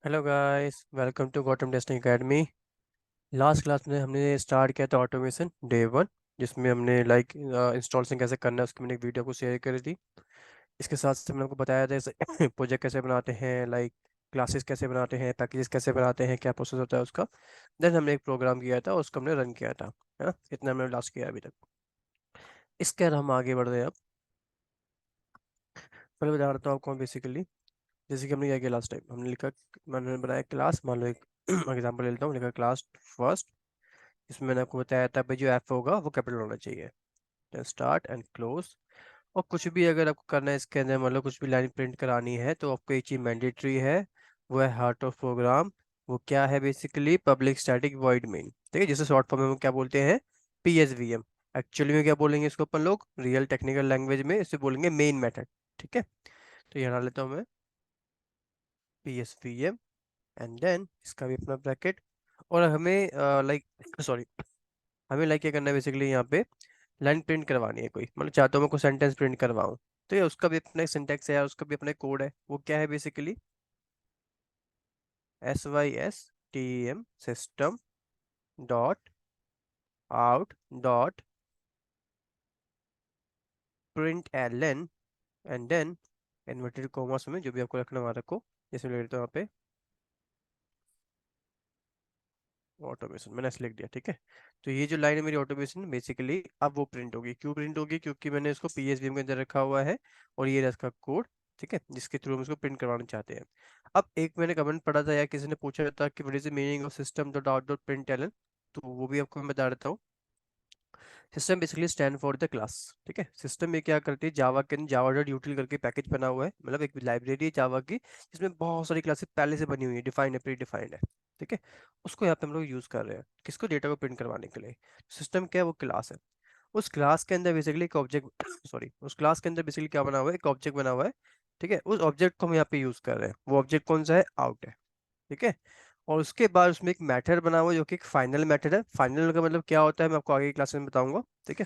Hello guys, welcome to Gautam testing academy. Last class में हमने start किया था ऑटोमेशन डे वन, जिसमें हमने इंस्टॉलेशन कैसे करना है उसकी मैंने एक वीडियो को शेयर करी थी। इसके साथ साथ मैंने आपको बताया था जैसे प्रोजेक्ट कैसे बनाते हैं, क्लासेस कैसे बनाते हैं, पैकेजेस कैसे बनाते हैं, क्या प्रोसेस होता है उसका। देन हमने एक प्रोग्राम किया था, उसको हमने रन किया था, है ना। इतना हमने लास्ट किया अभी तक। इसके बाद हम आगे बढ़ रहे हैं अब। पहले बता रहा हूँ आपको बेसिकली। जैसे कि हमने क्या किया लास्ट टाइम, हमने लिखा, मैंने बनाया क्लास, मान लो एक एग्जाम्पल ले लेता हूँ, लिखा क्लास फर्स्ट। इसमें मैंने आपको बताया था भाई जो ऐप होगा वो कैपिटल होना चाहिए। Then start and close. और कुछ भी अगर आपको करना है इसके अंदर, मतलब कुछ भी लाइन प्रिंट करानी है तो आपको एक चीज मैंडेटरी है, वो है हार्ट ऑफ प्रोग्राम। वो क्या है? Basically public static void main, ठीक है, जिसे शॉर्ट फॉर्म में हम क्या बोलते हैं, PSVM। एक्चुअली में क्या बोलेंगे इसको अपन लोग, रियल टेक्निकल लैंग्वेज में इसे बोलेंगे मेन मेथड। ठीक है, तो ये हटा लेता हूँ मैं, PSVM। एंड देन इसका भी अपना ब्रैकेट। और हमें सॉरी, हमें क्या करना है बेसिकली यहाँ पे, लाइन प्रिंट करवानी है कोई, मतलब चाहता हूँ मैं कोई सेंटेंस प्रिंट करवाऊँ। तो ये उसका भी अपना सिंटेक्स है, उसका भी अपना कोड है। वो क्या है basically, SYSTEM system dot out dot println. And then inverted commas में जो भी आपको रखना वहाँ रखो। जैसे ले लेते हो यहाँ पे ऑटोमेशन, मैंने ऐसे लिख दिया, ठीक है। तो ये जो लाइन है मेरी ऑटोमेशन बेसिकली अब वो प्रिंट होगी। क्यों प्रिंट होगी? क्योंकि मैंने इसको PSVM के अंदर रखा हुआ है और ये रहा इसका कोड, ठीक है, जिसके थ्रू हम इसको प्रिंट करवाना चाहते हैं। अब एक मैंने कमेंट पढ़ा था या किसी ने पूछा था कि what is the meaning of system dot out dot println. तो वो भी आपको मैं बता देता हूँ। System basically stand for the class. ठीक है, सिस्टम में क्या करती है, जावा के जावा डॉट यूटिल करके पैकेज बना हुआ है, मतलब एक लाइब्रेरी है जावा की, जिसमें बहुत सारी क्लासेस पहले से बनी हुई है, डिफाइंड है, प्री डिफाइंड है। ठीक है, उसको यहाँ पे हम लोग यूज कर रहे हैं किसको, डेटा को प्रिंट करवाने के लिए। सिस्टम क्या है, वो क्लास है। उस क्लास के अंदर बेसिकली एक ऑब्जेक्ट सॉरी, उस क्लास के अंदर बेसिकली क्या बना हुआ है, एक ऑब्जेक्ट बना हुआ है। ठीक है, उस ऑब्जेक्ट को हम यहाँ पे यूज कर रहे हैं। वो ऑब्जेक्ट कौन सा है, आउट है। ठीक है, और उसके बाद उसमें एक मेथड बना हुआ है जो कि एक फाइनल मेथड है। फाइनल का मतलब क्या होता है मैं आपको आगे की क्लास में बताऊंगा। ठीक है,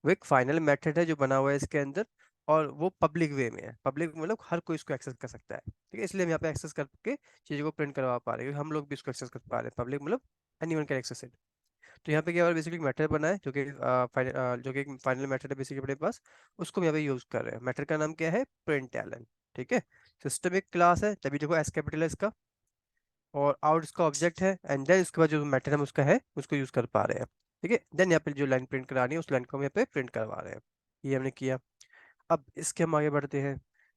वो एक फाइनल मेथड है जो बना हुआ है इसके अंदर, और वो पब्लिक वे में है। पब्लिक मतलब हर कोई इसको एक्सेस कर सकता है। ठीक है, इसलिए हम यहाँ पे एक्सेस करके चीज़ों को प्रिंट करवा पा रहे हैं, हम लोग भी इसको एक्सेस कर पा रहे हैं। पब्लिक मतलब एनीवन कैन एक्सेस इट। तो यहाँ पे क्या बेसिकली मेथड बना है जो कि जो कि एक फाइनल मेथड है बेसिकली अपने पास। उसको हम यहाँ पे यूज कर रहे हैं। मेथड का नाम क्या है, प्रिंट एलन। ठीक है, सिस्टम एक क्लास है, तभी देखो एस कैपिटल है इसका, और आउट इसका ऑब्जेक्ट है। एंड देन इसके बाद जो मेथड हम उसका है उसको यूज कर पा रहे हैं। ठीक है, देन यहाँ पे जो लाइन प्रिंट करानी है उस लाइन को हम यहाँ पे प्रिंट करवा रहे हैं। ये हमने किया। अब इसके हम आगे बढ़ते हैं।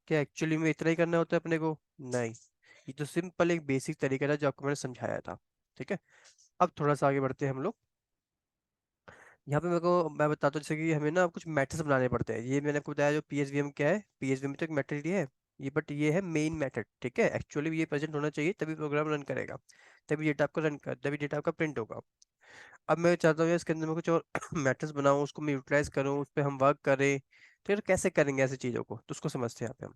क्या एक्चुअली में इतना ही करना होता है अपने को? नहीं, ये तो सिंपल एक बेसिक तरीका था जो आपको मैंने समझाया था। ठीक है, अब थोड़ा सा आगे बढ़ते हैं हम लोग। यहाँ पे मेरे को मैं बताता हूँ, जैसे कि हमें ना कुछ मैथड्स बनाने पड़ते हैं। ये मैंने आपको बताया जो PSVM क्या है, PSVM तो एक मेथड ही है ये, बट ये है मेन मेथड। ठीक है, एक्चुअली ये प्रेजेंट होना चाहिए तभी प्रोग्राम रन करेगा, तभी डेटा आपका रन कर, तभी डेटा आपका प्रिंट होगा। अब मैं चाहता हूँ यार इसके अंदर मैं कुछ और मैथड्स बनाऊँ, उसको मैं यूटिलाइज करूँ, उस पर हम वर्क करें। तो यार कैसे करेंगे ऐसी चीज़ों को, तो उसको समझते हैं यहाँ पे हम।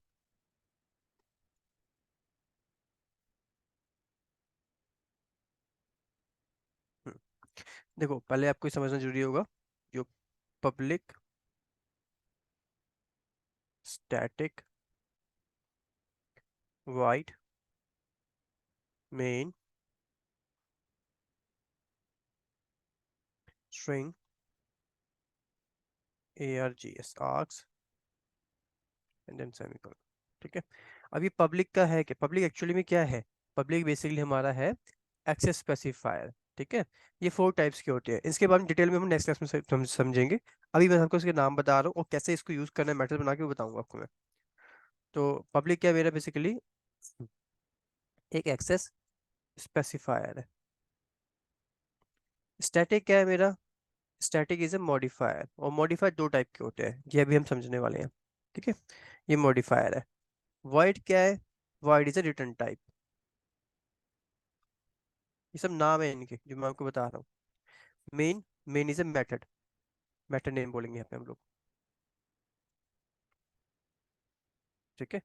हम्म, देखो पहले आपको ये समझना जरूरी होगा, जो public static void main string ARGS args and then semicolon. ठीक है, अब ये पब्लिक का है कि पब्लिक एक्चुअली में क्या है, पब्लिक बेसिकली हमारा है एक्सेस स्पेसिफायर। ठीक है, ये 4 टाइप्स के होते हैं, इसके बारे में डिटेल में हम नेक्स्ट क्लास में समझेंगे। अभी मैं आपको इसके नाम बता रहा हूँ और कैसे इसको यूज करना है, मैटर बना के बताऊंगा आपको मैं। तो पब्लिक क्या है मेरा बेसिकली, एक एक्सेस स्पेसिफायर है। स्टैटिक क्या है मेरा, स्टैटिक इज ए मॉडिफायर, और मॉडिफायर 2 टाइप के होते हैं, ये अभी हम समझने वाले हैं। ठीक है, ये मॉडिफायर है। वॉइड क्या है, void is a return type. ये सब नाम है इनके जो मैं आपको बता रहा हूँ। Main, main is a method, method name बोलेंगे यहाँ पे हम लोग। ठीक है,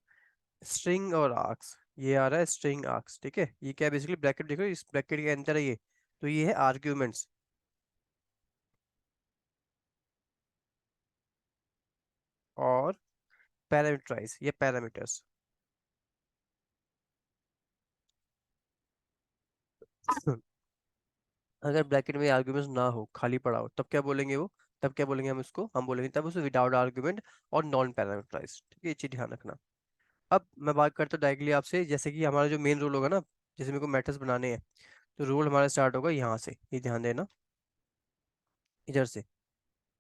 स्ट्रिंग और आर्क्स, ये आ रहा है स्ट्रिंग आर्क्स। ठीक है, ये क्या है बेसिकली, ब्रैकेट देखो इस ब्रैकेट के अंदर है ये, तो ये है आर्ग्यूमेंट्स। और पैरामीटराइज, ये पैरामीटर्स। अगर ब्रैकेट में आर्ग्यूमेंट्स ना हो, खाली पड़ा हो, तब क्या बोलेंगे वो, तब क्या बोलेंगे हम उसको, हम बोलेंगे तब उसको विदाउट आर्ग्यूमेंट और नॉन पैरामीटराइज्ड। ठीक है, ये चीज ध्यान रखना। अब मैं बात करता हूँ डायरेक्टली आपसे, जैसे कि हमारा जो मेन रोल होगा ना, जैसे मेरे को मैट्रिक्स बनाने हैं, तो रोल हमारा स्टार्ट होगा यहाँ से, ये ध्यान देना, इधर से।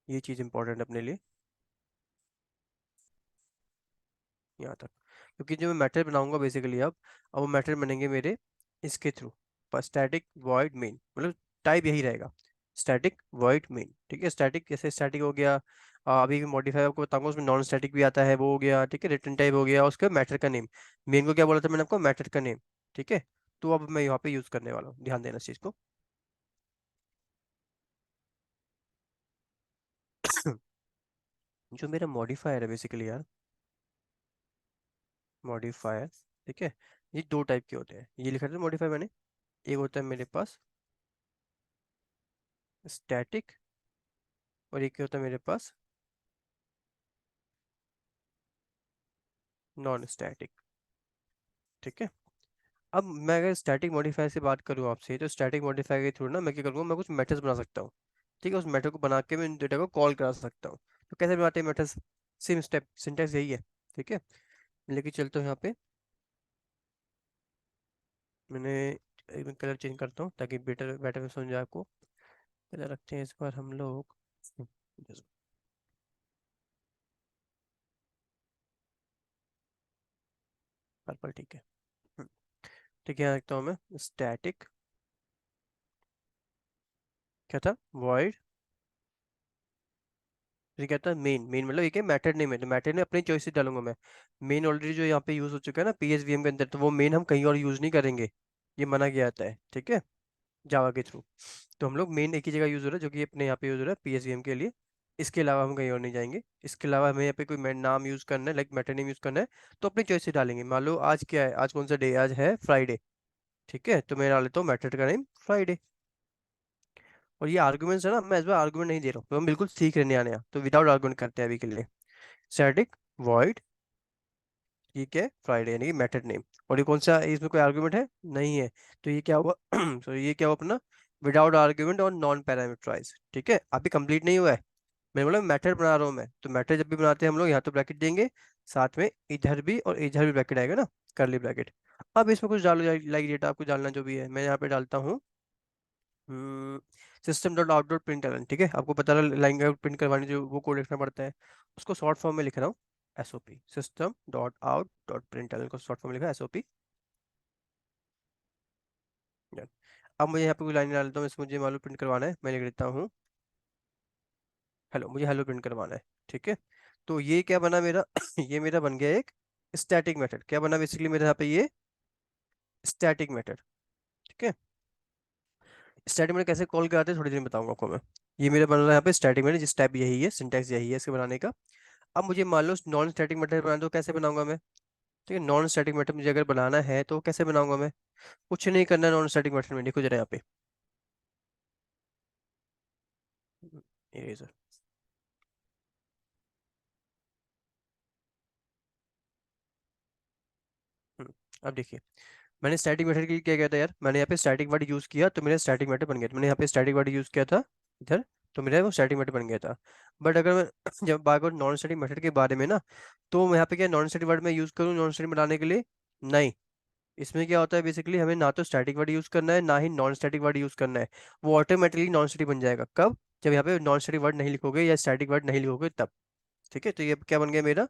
ये चीज़ इंपॉर्टेंट है अपने लिए, यहाँ तक। क्योंकि जो मैं मैटर बनाऊंगा बेसिकली अब वो मैटर बनेंगे मेरे इसके थ्रू, पर स्टैटिक वॉइड मेन, मतलब टाइप यही रहेगा, स्टैटिक वॉइड मेन। ठीक है, स्टैटिक जैसे स्टैटिक हो गया, अभी मॉडिफाई आपको बताऊंगा, उसमें नॉन स्टैटिक भी आता है, वो हो गया। ठीक है, रिटर्न टाइप हो गया, उसके मैटर का नेम। मेन को क्या बोला था मैंने आपको, मैटर का नेम। ठीक है, तो अब मैं यहाँ पे यूज करने वाला हूँ, ध्यान देना इस चीज को। जो मेरा मॉडिफायर है बेसिकली यार, मॉडिफायर, ठीक है, ये दो टाइप के होते हैं, ये लिखा था मॉडिफायर मैंने। एक होता है मेरे पास स्टैटिक, और एक होता है मेरे पास नॉन स्टैटिक। ठीक है, अब मैं अगर स्टैटिक मॉडिफायर से बात करूँ आपसे, तो स्टैटिक मॉडिफायर के थ्रू ना मैं क्या करूँगा, मैं कुछ मेथड्स बना सकता हूँ। ठीक है, उस मेथड को बना के मैं डेटा को कॉल करा सकता हूँ। तो कैसे बनाते हैं मेथड्स, सेम स्टेप, सिंटैक्स यही है। ठीक है, लेके चलता हूँ यहाँ पे, मैंने एक कलर चेंज करता हूँ ताकि बेटर बेटर में समझ जाए आपको। कलर रखते हैं इस बार हम लोग पर्पल। ठीक है। हम्म, ठीक है, यहाँ रखता हूँ मैं स्टैटिक, क्या था, वॉइड, फिर कहता है मेन। मेन मतलब ये क्या, मैटर नेम है, तो मैटर ने अपनी चॉइस से डालूंगा मैं। मेन ऑलरेडी जो यहाँ पे यूज हो चुका है ना पीएसवीएम के अंदर, तो वो मेन हम कहीं और यूज नहीं करेंगे, ये मना किया जाता है। ठीक है, जावा के थ्रू। तो हम लोग मेन एक ही जगह यूज हो रहा है, जो कि अपने यहाँ पे यूज हो रहा है पीएसवीएम के लिए। इसके अलावा हम कहीं और नहीं जाएंगे। इसके अलावा हमें यहाँ पे कोई नाम यूज करना है, लाइक मैटर नेम यूज करना है, तो अपनी चॉइस से डालेंगे। मान लो आज क्या है, आज कौन सा डे, आज है फ्राइडे। ठीक है, तो मैं डाल लेता हूँ मैटर का नेम फ्राइडे। और ये आर्गुमेंट्स है ना, मैं इस बार आर्गुमेंट नहीं दे रहा हूँ, तो हम बिल्कुल सीख रहे हैं नया, तो विदाउट आर्गुमेंट करते हैं अभी के लिए। स्टैटिक वॉइड, ठीक है, फ्राइडे यानी कि मैटर नेम। और ये कौन सा, इसमें कोई आर्गुमेंट है नहीं है, तो ये क्या हुआ सो ये क्या हुआ अपना, विदाउट आर्गुमेंट और नॉन पैरामीटराइज। ठीक है, अभी कंप्लीट नहीं हुआ है, मैं बोला मैटर बना रहा हूँ मैं, तो मैटर जब भी बनाते हैं हम लोग यहाँ तो ब्रैकेट देंगे, साथ में इधर भी और इधर भी ब्रैकेट आएगा ना, करली ब्रैकेट। अब इसमें कुछ डालो, लाइक डेटा आपको डालना जो भी है, मैं यहाँ पे डालता हूँ system dot out dot println. ठीक है, आपको पता है लाइन आउट प्रिंट करवानी जो वो कोड लिखना पड़ता है, उसको शॉर्ट फॉर्म में लिख रहा हूँ, SOP, system dot out dot println को शॉर्ट फॉर्म में लिखा एसओपी। अब मुझे यहाँ पे कोई लाइन डालता हूँ, इसमें मुझे मालूम प्रिंट करवाना है, मैं लिख देता हूँ हेलो, मुझे हेलो प्रिंट करवाना है। ठीक है, तो ये क्या बना मेरा ये मेरा बन गया एक स्टैटिक मेथड। क्या बना बेसिकली मेरे यहाँ पे, ये स्टैटिक मेथड। ठीक है, स्टैटिक मेथड कैसे कॉल कराते हैं थोड़ी देर में बताऊंगा आपको मैं। ये मेरा बन रहा है यहाँ पे स्टैटिक मेथड, जिस टाइप यही है, सिंटैक्स यही है इसके बनाने का। अब मुझे मान लो नॉन स्टैटिक मेथड बना दो, कैसे बनाऊंगा मैं। ठीक है, नॉन स्टैटिक मेथड मुझे अगर बनाना है तो कैसे बनाऊंगा मैं, कुछ नहीं करना नॉन स्टैटिक मेथड में, देखो जरा यहाँ पे, इरेजर। अब देखिए, मैंने स्टैटिक मेथड के लिए क्या किया था यार, मैंने यहाँ पे स्टैटिक वर्ड यूज किया तो मेरा स्टैटिक मेथड बन गया था। मैंने यहाँ पे स्टैटिक वर्ड यूज किया था इधर, तो मेरा वो स्टैटिक मेथड बन गया था। बट अगर मैं जब बात करूँ नॉन स्टैटिक मेथड के बारे में ना, तो मैं यहाँ पे क्या नॉन स्टैटिक वर्ड में यूज करूँ नॉन स्टैटिक बनाने के लिए, नहीं। इसमें क्या होता है बेसिकली, हमें ना तो स्टैटिक वर्ड यूज करना है, ना ही नॉन स्टैटिक वर्ड यूज करना है। वो ऑटोमेटिकली नॉन स्टैटिक बन जाएगा कब, जब यहाँ पे नॉन स्टैटिक वर्ड नहीं लिखोगे या स्टैटिक वर्ड नहीं लिखोगे तब। ठीक है, तो ये क्या बन गया मेरा,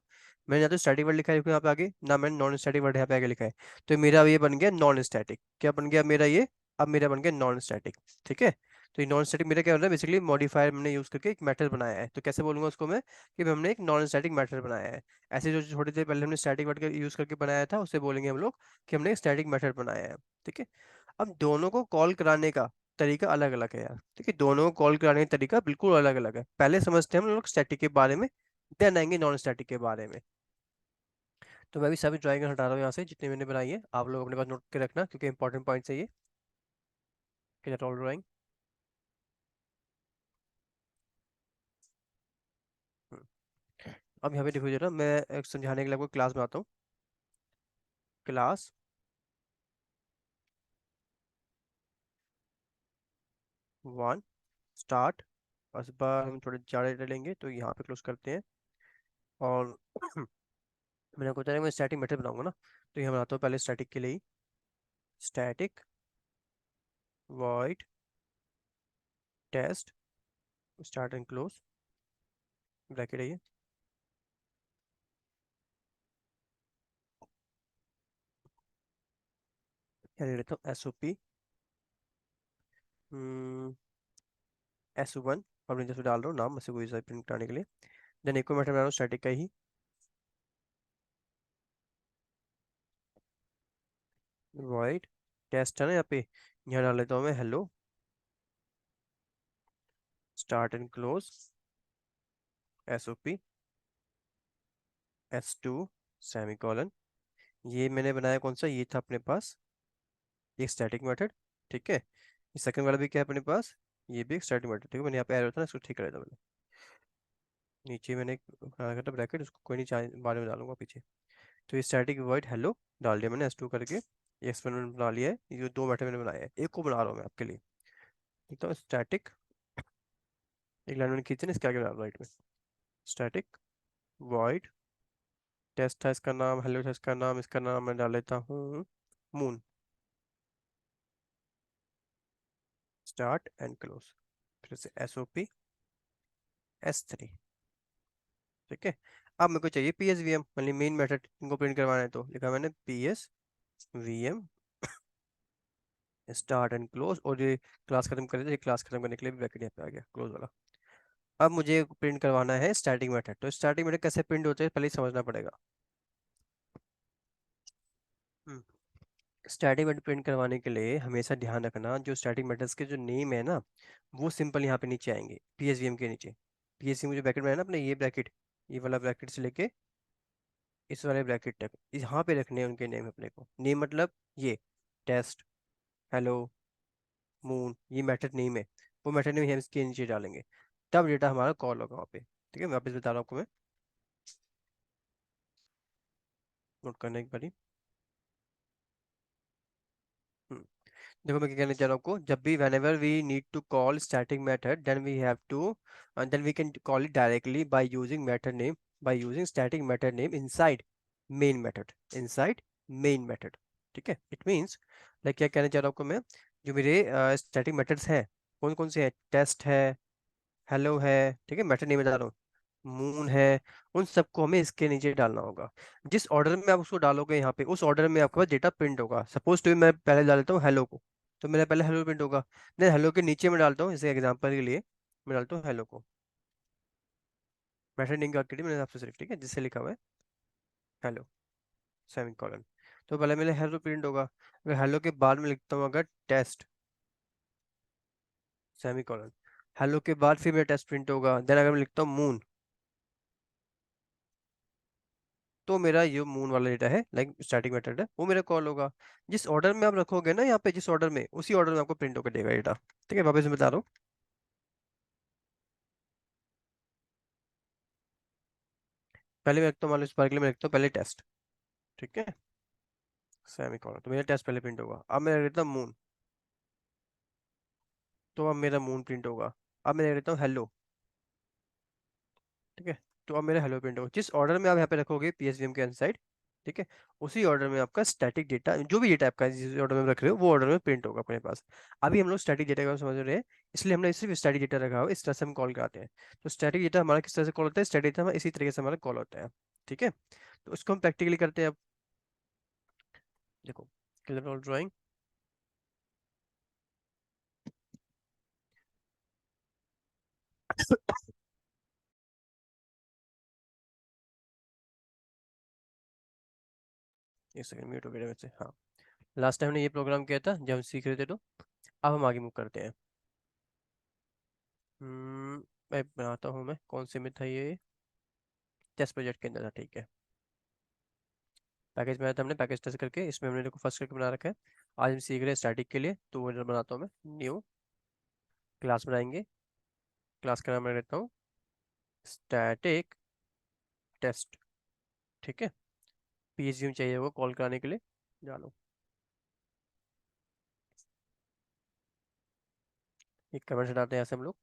मैंने या तो स्टैटिक वर्ड लिखा है देखो यहाँ पे आगे, ना मैंने नॉन स्टैटिक वर्ड यहाँ पे आगे लिखा है, तो मेरा ये बन गया नॉन स्टैटिक। क्या बन गया मेरा ये, अब मेरा बन गया नॉन स्टैटिक। ठीक है, तो ये नॉन स्टैटिक मेरा क्या हो रहा है, बेसिकली मॉडिफायर हमने यूज करके एक मेथड बनाया है, तो कैसे बोलूंगा उसको मैं, कि हमने एक नॉन स्टैटिक मेथड बनाया है। ऐसे जो थोड़ी देर पहले हमने स्टैटिक वर्ड का यूज करके बनाया था, उससे बोलेंगे हम लोग कि हमने एक स्टैटिक मेथड बनाया है। ठीक है, अब दोनों को कॉल कराने का तरीका अलग अलग है यार। ठीक है, दोनों को कॉल कराने का तरीका बिल्कुल अलग अलग है। पहले समझते हैं हम लोग स्टैटिक के बारे में, देन आएंगे नॉन स्टैटिक के बारे में। तो मैं भी सभी ड्राइंग हटा रहा हूँ यहाँ से, जितनी मैंने बनाई है आप लोग अपने पास नोट के रखना, क्योंकि इंपॉर्टेंट पॉइंट्स है ये। All drawing. अब यहाँ पे देखो जरा, मैं एक समझाने के लिए आपको क्लास बनाता हूँ। Class, one start. इस बार हम थोड़े ज़्यादा डेटा लेंगे तो यहाँ पे क्लोज करते हैं। और मैंने को मैं स्टैटिक मेथड बनाऊंगा ना, तो यहाँ बनाता हूँ पहले स्टैटिक के लिए ही। Static void test start and close bracket है ये। यहाँ ले लेता हूँ एस ओ पी S1 और मैं जैसे डाल रहा हूँ नाम ऐसे कोई सा प्रिंट कराने के लिए। देन एक और मेथड बना रहा हूँ स्टैटिक का ही, वॉइड टेस्ट है ना यहाँ पे। यहाँ डाल लेता हूँ मैं hello start and close SOP S2 semi colon. ये मैंने बनाया कौन सा, ये था अपने पास एक स्टैटिक मेथड, ठीक है। ये सेकंड वाला भी क्या है अपने पास, ये भी एक स्टैटिक मेथड, ठीक है। मैंने यहाँ पे एरो था ना, इसको ठीक कर देता मैंने। नीचे मैंने एक बना था ब्रैकेट, उसको कोई नहीं बाद में डालूंगा पीछे। तो ये स्टैटिक वॉइड हेलो डाल दिया मैंने S2 करके, ये एक्सपेरिमेंट बना लिया है। ये दो मेथड मैंने बनाए हैं, एक को बना रहा हूँ मैं आपके लिए। ठीक है, स्टैटिक एक लाइन मैंने खींची ना इसके आगे डाल राइट में। स्टैटिक वॉइड टेस्ट था इसका नाम, हेलो था इसका नाम, इसका नाम मैं डाल लेता हूँ मून। स्टार्ट एंड क्लोज, फिर से SOP S3, ठीक है। अब मेरे को चाहिए PSVM, मतलब मेन मेथड इनको प्रिंट करवाना है, तो लिखा मैंने PSVM स्टार्ट एंड क्लोज। और ये क्लास खत्म कर देते, ये क्लास खत्म करने के लिए भी ब्रैकेट यहाँ पे आ गया क्लोज वाला। अब मुझे प्रिंट करवाना है स्टैटिक मेथड, तो स्टैटिक मेथड कैसे प्रिंट होते हैं पहले ही समझना पड़ेगा। स्टैटिक मेथड प्रिंट करवाने के लिए हमेशा ध्यान रखना, जो स्टैटिक मेथड्स के जो नेम है ना, वो सिंपल यहाँ पे नीचे आएंगे PSVM के नीचे। PSVM मुझे ब्रैकेट में है ना अपने, ये ब्रैकेट, ये वाला ब्रैकेट से लेके इस वाले ब्रैकेट तक यहाँ पे रखने हैं उनके नेम अपने को। नेम मतलब ये टेस्ट, हेलो, मून, ये मेथड नेम है। वो मेथड नेम हम इसके नीचे डालेंगे, तब डेटा हमारा कॉल होगा वहाँ पे। ठीक है, मैं वापस बता रहा हूँ आपको मैं, नोट करने की बारी। हम्म, देखो मैं क्या कहना चाह रहा हूँ आपको, जब भी whenever we need to call static method then we have to then we can call it directly by using method name, by using static method name inside main method, inside main method। ठीक है, it means like क्या कहना चाह रहा हूँ आपको मैं, जो मेरे स्टैटिक मेथड्स हैं कौन कौन से हैं, टेस्ट है, हेलो है, ठीक है, मेथड नेम बता रहा हूँ, मून है, उन सबको हमें इसके नीचे डालना होगा। जिस ऑर्डर में आप उसको डालोगे यहाँ पे, उस ऑर्डर में आपके पास डेटा प्रिंट होगा। सपोज तो मैं पहले डाल देता हूँ हेलो को, तो मेरा पहले हेलो प्रिंट होगा। नहीं, हेलो के नीचे मैं डालता हूँ, जैसे एग्जांपल के लिए मैं डालता हूँ हेलो को, मेथड नेम की बात करिए मैंने आपसे सिर्फ, ठीक है, जिससे लिखा हुआ है हेलो सेमी कॉलन। तो पहले मेरे हेलो प्रिंट होगा, अगर हेलो के बाद में लिखता हूँ अगर टेस्ट सेमी कॉलन, हेलो के बाद फिर मेरा टेस्ट प्रिंट होगा। देन अगर मैं लिखता हूँ मून, तो मेरा ये मून वाला डेटा है लाइक स्टैटिक मेथड है, वो मेरा कॉल होगा। जिस ऑर्डर में आप रखोगे ना यहाँ पे, जिस ऑर्डर में, उसी ऑर्डर में आपको प्रिंट होकर देगा डेटा। ठीक है, वापस मैं बता रहा हूँ, पहले मैं रखता हूँ, मान लो इस बार के लिए मैं रखता हूँ पहले टेस्ट, ठीक है, सेमी कॉलन, तो मेरा टेस्ट पहले प्रिंट होगा। अब मैं रख देता हूँ मून, तो अब मेरा मून प्रिंट होगा। अब मैं रख देता हूँ हेलो, ठीक है, तो अब मेरा हेलो प्रिंट होगा। जिस ऑर्डर में आप यहाँ पे रखोगे PSVM के साइड, ठीक है, उसी ऑर्डर में आपका स्टैटिक डेटा, जो भी डेटा आपका जिस ऑर्डर में रख रहे हो वो ऑर्डर में प्रिंट होगा अपने पास। अभी हम लोग स्टैटिक डेटा के बारे में समझ रहे हैं, इसलिए हमने सिर्फ स्टैटिक डेटा रखा हुआ है, इस तरह से हम कॉल कराते हैं। तो स्टैटिक डेटा हमारा किस तरह से कॉल होता है, स्टैटिक डेटा हमारा इसी तरीके से हमारा कॉल होता है। ठीक है, तो उसको हम प्रैक्टिकली करते हैं अब। देखो, ड्राइंग, एक सेकंड म्यूट हो गया वैसे, हाँ। लास्ट टाइम हमने ये प्रोग्राम किया था जब हम सीख रहे थे, तो अब हम आगे मूव करते हैं। मैं बनाता हूँ, मैं कौन से में था ये, टेस्ट प्रोजेक्ट के अंदर था, ठीक है। पैकेज बनाया था हमने, पैकेज टेस्ट करके इसमें हमने देखो फर्स्ट करके बना रखा है। आज हम सीख रहे हैं स्टैटिक के लिए, तो वो बनाता हूँ मैं न्यू क्लास बनाएंगे। क्लास का नाम मैं देता हूँ स्टैटिक टेस्ट, ठीक है। PSVM चाहिए होगा कॉल कराने के लिए, डालो। एक कमेंट हटाते हैं ऐसे हम लोग।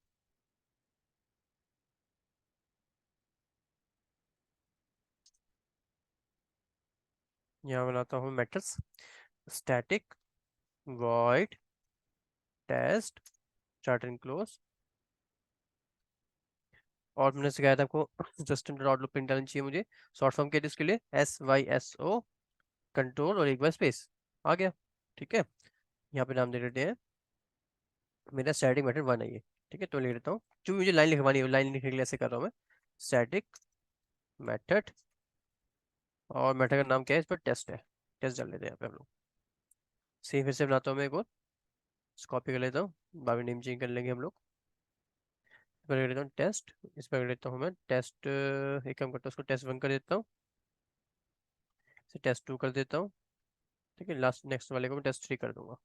यहाँ बनाता हूँ matrix static void test start and close. और मैंने सिखाया था आपको सिस्टम डॉट आउटलुक प्रिंट आना चाहिए मुझे। शॉर्ट फॉर्म के इसके लिए SYSO कंट्रोल और एक बार स्पेस आ गया। ठीक है, यहाँ पे नाम दे देते हैं, मेरा स्टैटिक मेथड वन है ये। ठीक है, तो लिख देता हूँ, जो मुझे लाइन लिखवानी है लाइन लिखने के लिए ऐसे कर रहा हूँ मैं। स्टैटिक मेथड, और मेथड का नाम क्या है, इस पर टेस्ट है। टेस्ट डाल लेते हैं यहाँ पे हम लोग। सेम फिर से बनाता हूँ मैं एक और, कॉपी कर लेता हूँ, बाद में नेम चेंज कर लेंगे हम लोग। इस पर कर देता हूँ टेस्ट, इस पर कर देता हूँ मैं टेस्ट, एक काम करता हूँ उसको टेस्ट वन कर देता हूँ, इसे टेस्ट टू कर देता हूँ। ठीक है, लास्ट नेक्स्ट वाले को मैं टेस्ट थ्री कर दूंगा।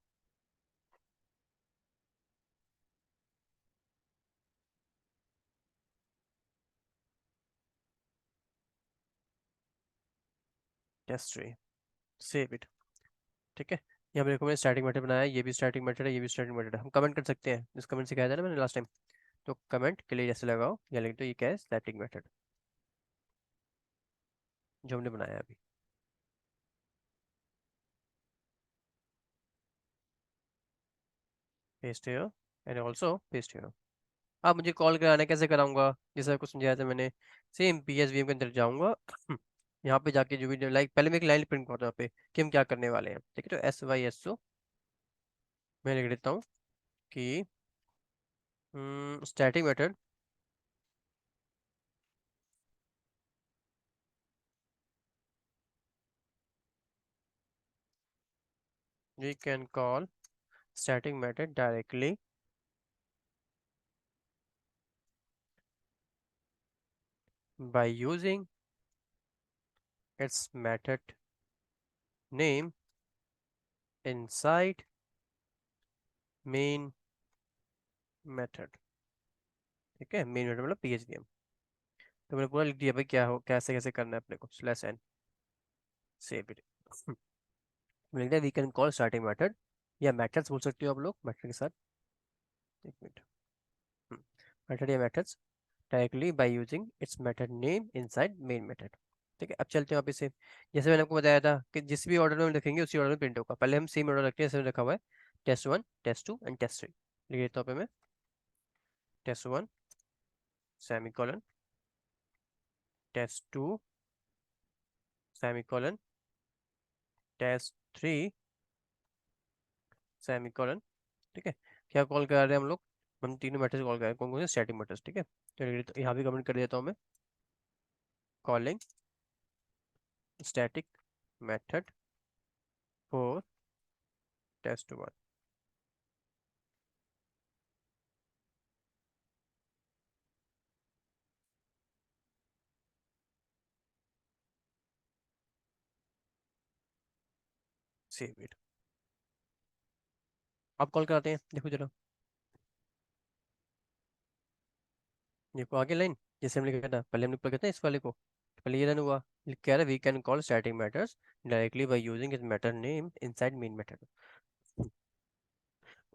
Test three, save it. ठीक है, यहाँ पे देखो मैंने स्टैटिक मेथड बनाया है, ये भी स्टैटिक मेथड है, ये भी स्टैटिक मेथड है। हम कमेंट कर सकते हैं, जिस कमेंट सिखाया था ना मैंने लास्ट टाइम। तो कमेंट के लिए जैसे लगाओ या लिख दो ये क्या है, स्टैटिक मेथड जो हमने बनाया है अभी। Paste here and also paste here. अब मुझे कॉल कराना है, कैसे कराऊंगा, जैसे आपको समझाया था मैंने। सेम PSVM के अंदर जाऊंगा यहाँ पे जाके जो भी लाइक पहले मैं एक लाइन प्रिंट करता हूँ यहाँ पे कि हम क्या करने वाले हैं। ठीक है, तो SYSO मैं लिख देता हूँ कि static method we can call static method directly by using its method name inside main method। ठीक है, मेन मेथड मतलब PHDM। तो मैंने पूरा लिख दिया भाई क्या हो, कैसे कैसे करना है अपने को, स्लैश एन, सेव इट। मैंने लिख दिया we can call starting method, या मेथड्स बोल सकते हो आप लोग मेथड के साथ। एक मिनट, मेथड या methods directly by using its method name inside main method. ठीक है, अब चलते हैं वापस से। जैसे मैंने आपको बताया था कि जिस भी ऑर्डर में हम रखेंगे उसी ऑर्डर में प्रिंट होगा। पहले हम सेम ऑर्डर रखते हैं, जैसे रखा हुआ है test one test two and test three. लिख देता हूँ पे मैं test one semicolon, test two semicolon, test three semicolon. ठीक है, क्या कॉल कर रहे हैं हम लोग, हम तीनों मैट्रिक्स कॉल कर रहे हैं, कौन कौन से स्टैटिक मैट्रिक्स। ठीक है, तो यहाँ भी कमेंट कर देता हूँ मैं, calling static method for test one. Save it. अब कॉल कराते हैं, देखो जरा, देखो आगे लाइन जैसे हमने कहा था, पहले हमने ऊपर कहते हैं इस वाले को, पहले ये रन हुआ। कह रहा है we can call static methods directly by using it method name inside main method.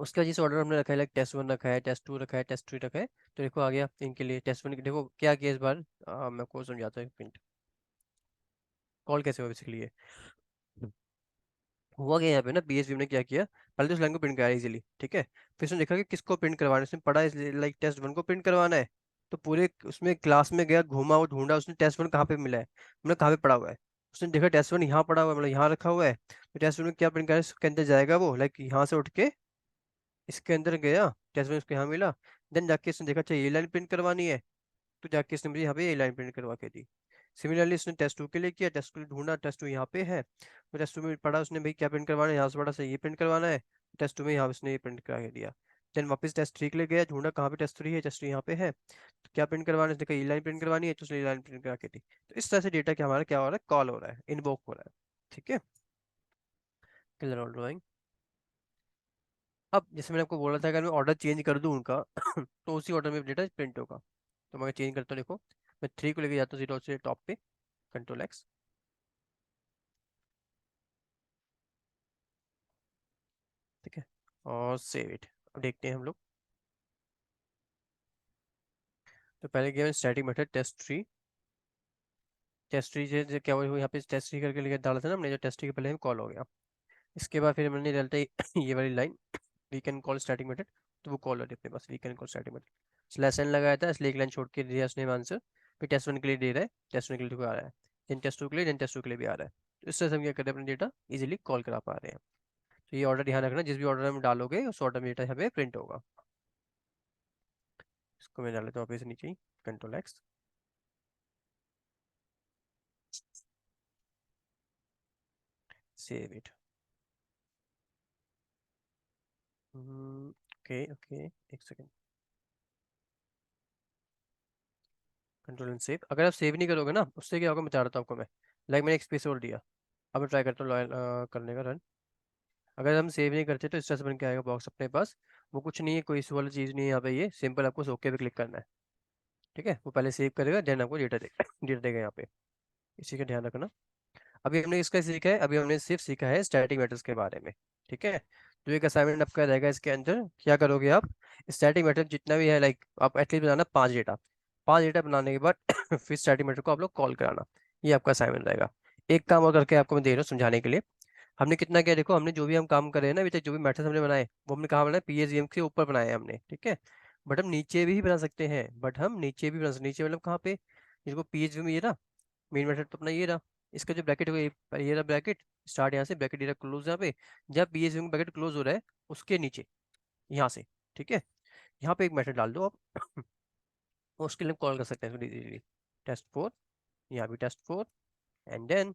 उसके बाद जिस ऑर्डर हमने रखा है, लाइक टेस्ट वन रखा है, टेस्ट टू रखा है, टेस्ट थ्री रखा है, तो देखो आ गया इनके लिए टेस्ट वन। देखो क्या किया इस बार, मैं आपको समझाता हूँ, प्रिंट कॉल कैसे हुआ बेसिकली ये। हुआ क्या यहाँ पे ना, PSV ने क्या किया, पहले तो उस लाइन को प्रिंट कराया इजीली। ठीक है, फिर उसने देखा कि किसको प्रिंट करवाना है, उसने पढ़ा लाइक टेस्ट वन को प्रिंट करवाना है। तो पूरे उसमें क्लास में गया, घूमा और ढूंढा उसने टेस्ट वन कहाँ पे मिला है, मतलब कहाँ पे पड़ा हुआ है। उसने देखा टेस्ट वन यहाँ पड़ा हुआ है, मतलब यहाँ रखा हुआ है। तो टेस्ट वन में क्या प्रिंट करा, इसके अंदर जाएगा वो, लाइक यहाँ से उठ के इसके अंदर गया, टेस्ट वन उसको यहाँ मिला। देन जाके इसने देखा अच्छा ये लाइन प्रिंट करवानी है, तो जाके इसने मुझे यहाँ पे ये लाइन प्रिंट करवा के दी। सिमिलरली इसने टेस्ट टू के लिए किया, टेस्ट टू ढूंढा, टेस्ट टू यहाँ पे है, तो टेस्ट टू में पढ़ा उसने भाई क्या प्रिंट करवाना है, यहाँ से पढ़ा से ये प्रिंट करवाना है, टेस्ट टू में यहाँ पे उसने ये प्रिंट करा के दिया। देन वापस टेस्ट थ्री के लिए गया, ढूंढा कहाँ पे टेस्ट थ्री है, टेस्ट थ्री यहाँ पे है, तो क्या प्रिंट करवाना है, उसने कहा ये लाइन प्रिंट करवानी है, तो उसने ये लाइन प्रिंट करा के दी। तो इस तरह से डेटा क्या हमारा क्या हो रहा है, कॉल हो रहा है, इन्वोक हो रहा है। ठीक है, क्लियर ऑल ड्राइंग। अब जैसे मैंने आपको बोला था, अगर मैं ऑर्डर चेंज कर दूँ उनका तो उसी ऑर्डर में डेटा प्रिंट होगा। तो मैं चेंज करता हूँ, देखो मैं थ्री को लेके जाता हूँ जीरो से टॉप पे, कंट्रोल X। ठीक है, और सेव इट। अब देखते हैं हम लोग, तो पहले किया static method test three. Test three से क्या हुआ, यहाँ पे टेस्ट ट्री करके लिखा डाला था ना हमने, जो टेस्ट ट्री के पहले कॉल हो गया। इसके बाद फिर मैंने डालता ये वाली line, we can call static method. तो वो कॉल हो रही है अपने पास, we can call static method. Slash n लगाया था, इसलिए एक लाइन छोड़ के दिया उसने आंसर। फिर टेस्ट वन के लिए दे रहा है, टेस्ट वन के लिए आ रहा है, देन टेस्ट टू के लिए, देन टेस्ट टू के लिए भी आ रहा है। तो इस तरह से हम क्या करते हैं, अपना डेटा इजीली कॉल करा पा रहे हैं। तो ये ऑर्डर ध्यान रखना, जिस भी ऑर्डर में डालोगे उस ऑर्डर में डेटा यहाँ पे प्रिंट होगा। इसको मैं डाल लेता हूँ वापस नीचे ही, control X. Save it. Okay okay, एक सेकेंड। Control and save. अगर आप सेव नहीं करोगे ना, उससे क्या होगा मैं बता रहा हूँ आपको मैं। लाइक मैंने एक स्पेस और दिया। अब मैं ट्राई करता हूँ लॉयल करने का रन। अगर हम सेव नहीं करते तो इस तरह से बन के आएगा बॉक्स अपने पास। वो कुछ नहीं है, कोई इस वाली चीज़ नहीं है यहाँ पे, ये सिंपल आपको ओके पे क्लिक करना है। ठीक है, वो पहले सेव करेगा, देन आपको डेटा देगा डेटा देगा यहाँ पे। इसी का ध्यान रखना। अभी हमने इसका सीखा है, अभी हमने सिर्फ सीखा है स्टैटिक मैटर्स के बारे में। ठीक है। तो एक असाइनमेंट आपका रहेगा, इसके अंदर क्या करोगे आप, स्टैटिक मैटर जितना भी है, लाइक आप एटलीस्ट बनाना 5 डेटा। 5 डेटा बनाने के बाद फिर स्टैटिक मैटर को आप लोग कॉल कराना। ये आपका असाइनमेंट रहेगा। एक काम और करके आपको मैं दे रहा हूँ समझाने के लिए। हमने कितना किया देखो, हमने जो भी हम काम करे हैं ना अभी तक, जो भी मैथड्स हमने बनाए वो हमने कहाँ बनाए, पीएचवीएम के ऊपर बनाए हैं हमने। ठीक है। बट हम नीचे भी बना सकते हैं, नीचे मतलब कहाँ पे, जिसको पीएचवीएम ये ना, मेन मेथड तो अपना ये रहा। इसका जो ब्रैकेट होगा ये रहा ब्रैकेट, स्टार्ट यहाँ से, ब्रैकेट ये रहा क्लोज यहाँ पे। जब पीएचपी में ब्रैकेट क्लोज हो रहा है उसके नीचे, यहाँ से। ठीक है। यहाँ पे एक मेथड डाल दो आप उसके लिए कॉल कर सकते हैं इजीली। टेस्ट 4, यहाँ भी टेस्ट 4, एंड देन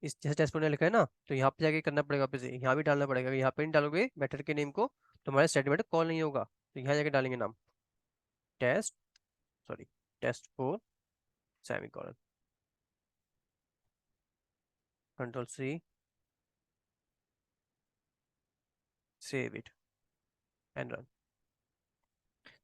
इस जैसे टेस्ट 4 ने लिखा है ना, तो यहाँ पे जाके करना पड़ेगा वापस से, यहाँ भी डालना पड़ेगा। यहाँ पे नहीं डालोगे मेथड के नेम को तो हमारा स्टेटमेंट कॉल नहीं होगा। तो यहाँ जाके डालेंगे नाम test, sorry, test 4 semicolon, control C, save it and run.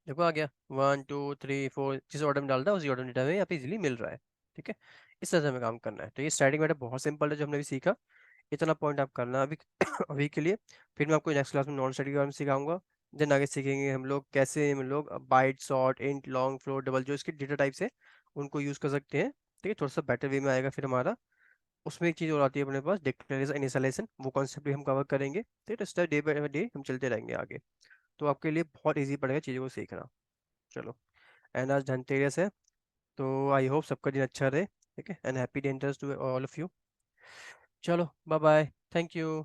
देखो आ गया 1 2 3 4, जिस ऑर्डर में डालता है उसी ऑर्डर में डेटा हमें यहाँ पे इजीली मिल रहा है। ठीक है। इस तरह से हमें काम करना है। तो ये स्टार्टिंग मैटर बहुत सिंपल है जो हमने भी सीखा। इतना पॉइंट आप करना अभी अभी के लिए। फिर मैं आपको नेक्स्ट क्लास में नॉन स्टैटिक के बारे में सिखाऊंगा। देन आगे सीखेंगे हम लोग कैसे हम लोग bite short int long float double जो इसके डेटा टाइप्स है उनको यूज़ कर सकते हैं। ठीक है, थोड़ा सा बेटर वे में आएगा फिर हमारा। उसमें एक चीज़ और आती है अपने पास, डिक्लेरेशन इनिशियलाइजेशन, वो कॉन्सेप्ट भी हम कवर करेंगे। ठीक है, तो इस तरह डे बाई डे हम चलते रहेंगे आगे। तो आपके लिए बहुत ईजी पड़ेगा चीज़ों को सीखना। चलो, एंड आज धनतेरस है, तो आई होप सबका दिन अच्छा रहे। ठीक है, and happy Dhanteras to all of you. चलो बाय बाय, थैंक यू।